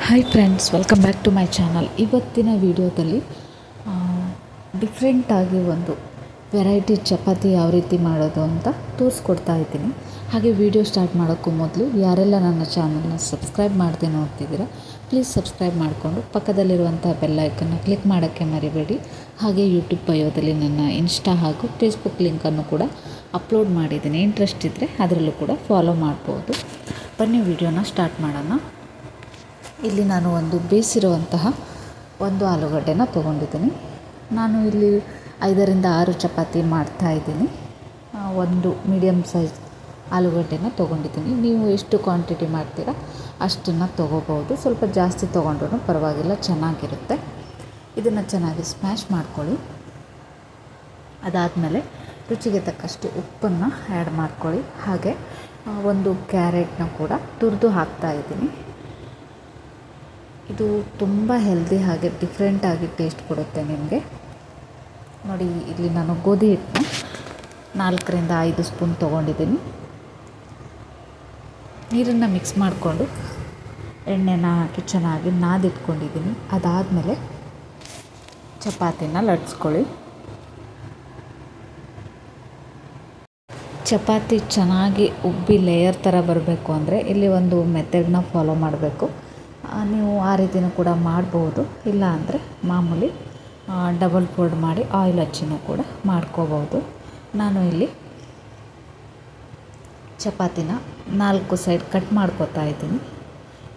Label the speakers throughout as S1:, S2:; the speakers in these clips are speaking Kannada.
S1: Hi friends, welcome back to my channel. ಇವತ್ತಿನ ವಿಡಿಯೋದಲ್ಲಿ ಡಿಫ್ರೆಂಟಾಗಿ ಒಂದು ವೆರೈಟಿ ಚಪಾತಿ ಯಾವ ರೀತಿ ಮಾಡೋದು ಅಂತ ತೋರಿಸ್ಕೊಡ್ತಾ ಇದ್ದೀನಿ. ಹಾಗೆ ವಿಡಿಯೋ ಸ್ಟಾರ್ಟ್ ಮಾಡೋಕ್ಕೂ ಮೊದಲು ಯಾರೆಲ್ಲ ನನ್ನ ಚಾನಲ್ನ ಸಬ್ಸ್ಕ್ರೈಬ್ ಮಾಡದೆ ನೋಡ್ತಿದ್ದೀರಾ, ಪ್ಲೀಸ್ ಸಬ್ಸ್ಕ್ರೈಬ್ ಮಾಡಿಕೊಂಡು ಪಕ್ಕದಲ್ಲಿರುವಂಥ ಬೆಲ್ ಐಕನ್ನ ಕ್ಲಿಕ್ ಮಾಡೋಕ್ಕೆ ಮರಿಬೇಡಿ. ಹಾಗೆ ಯೂಟ್ಯೂಬ್ ಬಯೋದಲ್ಲಿ ನನ್ನ ಇನ್ಸ್ಟಾ ಹಾಗೂ ಫೇಸ್ಬುಕ್ ಲಿಂಕನ್ನು ಕೂಡ ಅಪ್ಲೋಡ್ ಮಾಡಿದ್ದೀನಿ. ಇಂಟ್ರೆಸ್ಟ್ ಇದ್ದರೆ ಅದರಲ್ಲೂ ಕೂಡ ಫಾಲೋ ಮಾಡ್ಬೋದು. ಬನ್ನಿ ವಿಡಿಯೋನ ಸ್ಟಾರ್ಟ್ ಮಾಡೋಣ. ಇಲ್ಲಿ ನಾನು ಒಂದು ಬೇಯಿಸಿರುವಂತಹ ಒಂದು ಆಲೂಗಡ್ಡೆನ ತೊಗೊಂಡಿದ್ದೀನಿ. ನಾನು ಇಲ್ಲಿ 5ರಿಂದ 6 ಚಪಾತಿ ಮಾಡ್ತಾಯಿದ್ದೀನಿ. ಒಂದು ಮೀಡಿಯಮ್ ಸೈಜ್ ಆಲೂಗಡ್ಡೆನ ತೊಗೊಂಡಿದ್ದೀನಿ. ನೀವು ಎಷ್ಟು ಕ್ವಾಂಟಿಟಿ ಮಾಡ್ತೀರಾ ಅಷ್ಟನ್ನು ತೊಗೋಬೋದು. ಸ್ವಲ್ಪ ಜಾಸ್ತಿ ತೊಗೊಂಡ್ರೂ ಪರವಾಗಿಲ್ಲ, ಚೆನ್ನಾಗಿರುತ್ತೆ. ಇದನ್ನು ಚೆನ್ನಾಗಿ ಸ್ಮ್ಯಾಶ್ ಮಾಡ್ಕೊಳ್ಳಿ. ಅದಾದಮೇಲೆ ರುಚಿಗೆ ತಕ್ಕಷ್ಟು ಉಪ್ಪನ್ನು ಆ್ಯಡ್ ಮಾಡ್ಕೊಳ್ಳಿ. ಹಾಗೆ ಒಂದು ಕ್ಯಾರೆಟ್ನ ಕೂಡ ತುರಿದು ಹಾಕ್ತಾಯಿದ್ದೀನಿ. ಇದು ತುಂಬ ಹೆಲ್ದಿ ಹಾಗೆ ಡಿಫ್ರೆಂಟಾಗಿ ಟೇಸ್ಟ್ ಕೊಡುತ್ತೆ ನಿಮಗೆ. ನೋಡಿ, ಇಲ್ಲಿ ನಾನು ಗೋಧಿ ಹಿಟ್ಟನ್ನ 4ರಿಂದ 5 ಸ್ಪೂನ್ ತೊಗೊಂಡಿದ್ದೀನಿ. ನೀರನ್ನು ಮಿಕ್ಸ್ ಮಾಡಿಕೊಂಡು ಎಣ್ಣೆನ ಹಾಕಿ ಚೆನ್ನಾಗಿ ನಾದಿಟ್ಕೊಂಡಿದ್ದೀನಿ. ಅದಾದಮೇಲೆ ಚಪಾತಿನ ಲಟ್ಸ್ಕೊಳ್ಳಿ. ಚಪಾತಿ ಚೆನ್ನಾಗಿ ಉಬ್ಬಿ ಲೇಯರ್ ಥರ ಬರಬೇಕು ಅಂದರೆ ಇಲ್ಲಿ ಒಂದು ಮೆಥಡ್ನ ಫಾಲೋ ಮಾಡಬೇಕು. ನೀವು ಆ ರೀತಿಯೂ ಕೂಡ ಮಾಡ್ಬೋದು. ಇಲ್ಲ ಅಂದರೆ ಮಾಮೂಲಿ ಡಬಲ್ ಫೋಲ್ಡ್ ಮಾಡಿ ಆಯಿಲ್ ಹಚ್ಚಿನೂ ಕೂಡ ಮಾಡ್ಕೋಬೋದು. ನಾನು ಇಲ್ಲಿ ಚಪಾತಿನ 4 ಸೈಡ್ ಕಟ್ ಮಾಡ್ಕೋತಾ ಇದ್ದೀನಿ.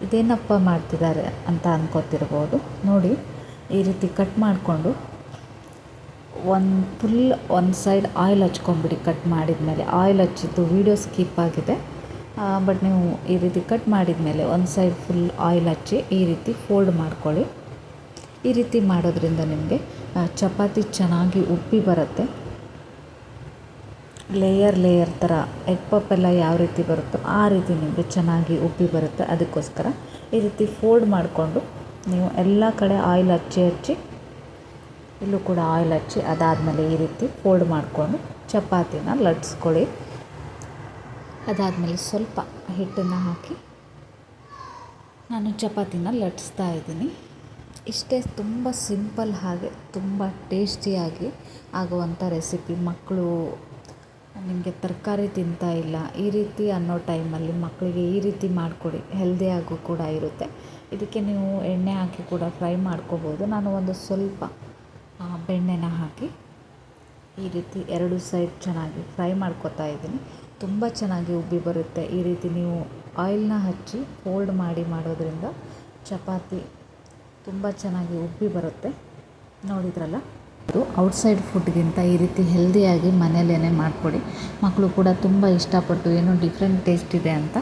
S1: ಇದೇನಪ್ಪ ಮಾಡ್ತಿದ್ದಾರೆ ಅಂತ ಅಂದ್ಕೋತಿರ್ಬೋದು. ನೋಡಿ, ಈ ರೀತಿ ಕಟ್ ಮಾಡಿಕೊಂಡು ಒಂದು ಸೈಡ್ ಆಯಿಲ್ ಹಚ್ಕೊಂಬಿಡಿ. ಕಟ್ ಮಾಡಿದ ಮೇಲೆ ಆಯಿಲ್ ಹಚ್ಚಿದ್ದು ವೀಡಿಯೋ ಸ್ಕಿಪ್ ಆಗಿದೆ. ಬಟ್ ನೀವು ಈ ರೀತಿ ಕಟ್ ಮಾಡಿದ ಮೇಲೆ ಒಂದು ಸೈಡ್ ಫುಲ್ ಆಯಿಲ್ ಹಚ್ಚಿ ಈ ರೀತಿ ಫೋಲ್ಡ್ ಮಾಡ್ಕೊಳ್ಳಿ. ಈ ರೀತಿ ಮಾಡೋದ್ರಿಂದ ನಿಮಗೆ ಚಪಾತಿ ಚೆನ್ನಾಗಿ ಉಬ್ಬಿ ಬರುತ್ತೆ. ಲೇಯರ್ ಥರ ಎಗ್ ಪಫ್ ಎಲ್ಲ ಯಾವ ರೀತಿ ಬರುತ್ತೋ ಆ ರೀತಿ ನಿಮಗೆ ಚೆನ್ನಾಗಿ ಉಬ್ಬಿ ಬರುತ್ತೆ. ಅದಕ್ಕೋಸ್ಕರ ಈ ರೀತಿ ಫೋಲ್ಡ್ ಮಾಡಿಕೊಂಡು ನೀವು ಎಲ್ಲ ಕಡೆ ಆಯಿಲ್ ಹಚ್ಚಿ ಇಲ್ಲೂ ಕೂಡ ಆಯಿಲ್ ಹಚ್ಚಿ ಅದಾದಮೇಲೆ ಈ ರೀತಿ ಫೋಲ್ಡ್ ಮಾಡಿಕೊಂಡು ಚಪಾತಿನ ಲಟ್ಸ್ಕೊಳ್ಳಿ. ಅದಾದಮೇಲೆ ಸ್ವಲ್ಪ ಹಿಟ್ಟನ್ನು ಹಾಕಿ ನಾನು ಚಪಾತಿನ ಲಟ್ಟಿಸ್ತಾ ಇದ್ದೀನಿ. ಇಷ್ಟೇ, ತುಂಬ ಸಿಂಪಲ್ ಹಾಗೆ ತುಂಬ ಟೇಸ್ಟಿಯಾಗಿ ಆಗುವಂಥ ರೆಸಿಪಿ. ಮಕ್ಕಳು ನಿಮಗೆ ತರಕಾರಿ ತಿಂತಾ ಇಲ್ಲ ಈ ರೀತಿ ಅನ್ನೋ ಟೈಮಲ್ಲಿ ಮಕ್ಕಳಿಗೆ ಈ ರೀತಿ ಮಾಡಿಕೊಡಿ, ಹೆಲ್ದಿಯಾಗೂ ಕೂಡ ಇರುತ್ತೆ. ಇದಕ್ಕೆ ನೀವು ಎಣ್ಣೆ ಹಾಕಿ ಕೂಡ ಫ್ರೈ ಮಾಡ್ಕೋಬೋದು. ನಾನು ಒಂದು ಸ್ವಲ್ಪ ಬೆಣ್ಣೆನ ಹಾಕಿ ಈ ರೀತಿ 2 ಸೈಡ್ ಚೆನ್ನಾಗಿ ಫ್ರೈ ಮಾಡ್ಕೋತಾ ಇದ್ದೀನಿ. ತುಂಬ ಚೆನ್ನಾಗಿ ಉಬ್ಬಿ ಬರುತ್ತೆ. ಈ ರೀತಿ ನೀವು ಆಯಿಲ್ನ ಹಚ್ಚಿ ಫೋಲ್ಡ್ ಮಾಡಿ ಮಾಡೋದ್ರಿಂದ ಚಪಾತಿ ತುಂಬ ಚೆನ್ನಾಗಿ ಉಬ್ಬಿ ಬರುತ್ತೆ. ನೋಡಿದ್ರಲ್ಲ, ಇದು ಔಟ್ಸೈಡ್ ಫುಡ್ಗಿಂತ ಈ ರೀತಿ ಹೆಲ್ದಿಯಾಗಿ ಮನೆಯಲ್ಲೇ ಮಾಡಿಕೊಡಿ. ಮಕ್ಕಳು ಕೂಡ ತುಂಬ ಇಷ್ಟಪಟ್ಟು ಏನೋ ಡಿಫ್ರೆಂಟ್ ಟೇಸ್ಟ್ ಇದೆ ಅಂತ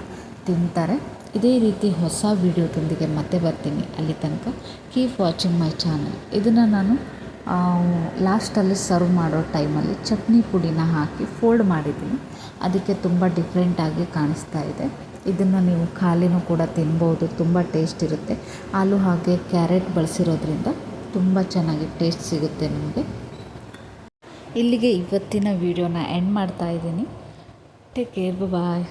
S1: ತಿಂತಾರೆ. ಇದೇ ರೀತಿ ಹೊಸ ವಿಡಿಯೋದೊಂದಿಗೆ ಮತ್ತೆ ಬರ್ತೀನಿ. ಅಲ್ಲಿ ತನಕ ಕೀಪ್ ವಾಚಿಂಗ್ ಮೈ ಚಾನಲ್. ಇದನ್ನು ನಾನು ಲಾಸ್ಟಲ್ಲಿ ಸರ್ವ್ ಮಾಡೋ ಟೈಮಲ್ಲಿ ಚಟ್ನಿ ಪುಡಿನ ಹಾಕಿ ಫೋಲ್ಡ್ ಮಾಡಿದ್ದೀನಿ. ಅದಕ್ಕೆ ತುಂಬ ಡಿಫ್ರೆಂಟಾಗಿ ಕಾಣಿಸ್ತಾ ಇದೆ. ಇದನ್ನು ನೀವು ಖಾಲಿನೂ ಕೂಡ ತಿನ್ಬೋದು, ತುಂಬ ಟೇಸ್ಟ್ ಇರುತ್ತೆ. ಆಲೂ ಹಾಗೆ ಕ್ಯಾರೆಟ್ ಬಳಸಿರೋದ್ರಿಂದ ತುಂಬ ಚೆನ್ನಾಗಿ ಟೇಸ್ಟ್ ಸಿಗುತ್ತೆ ನಿಮಗೆ. ಇಲ್ಲಿಗೆ ಇವತ್ತಿನ ವಿಡಿಯೋನ ಎಂಡ್ ಮಾಡ್ತಾ ಇದ್ದೀನಿ. ಟೇಕ್ ಕೇರ್, ಬಾಯ್.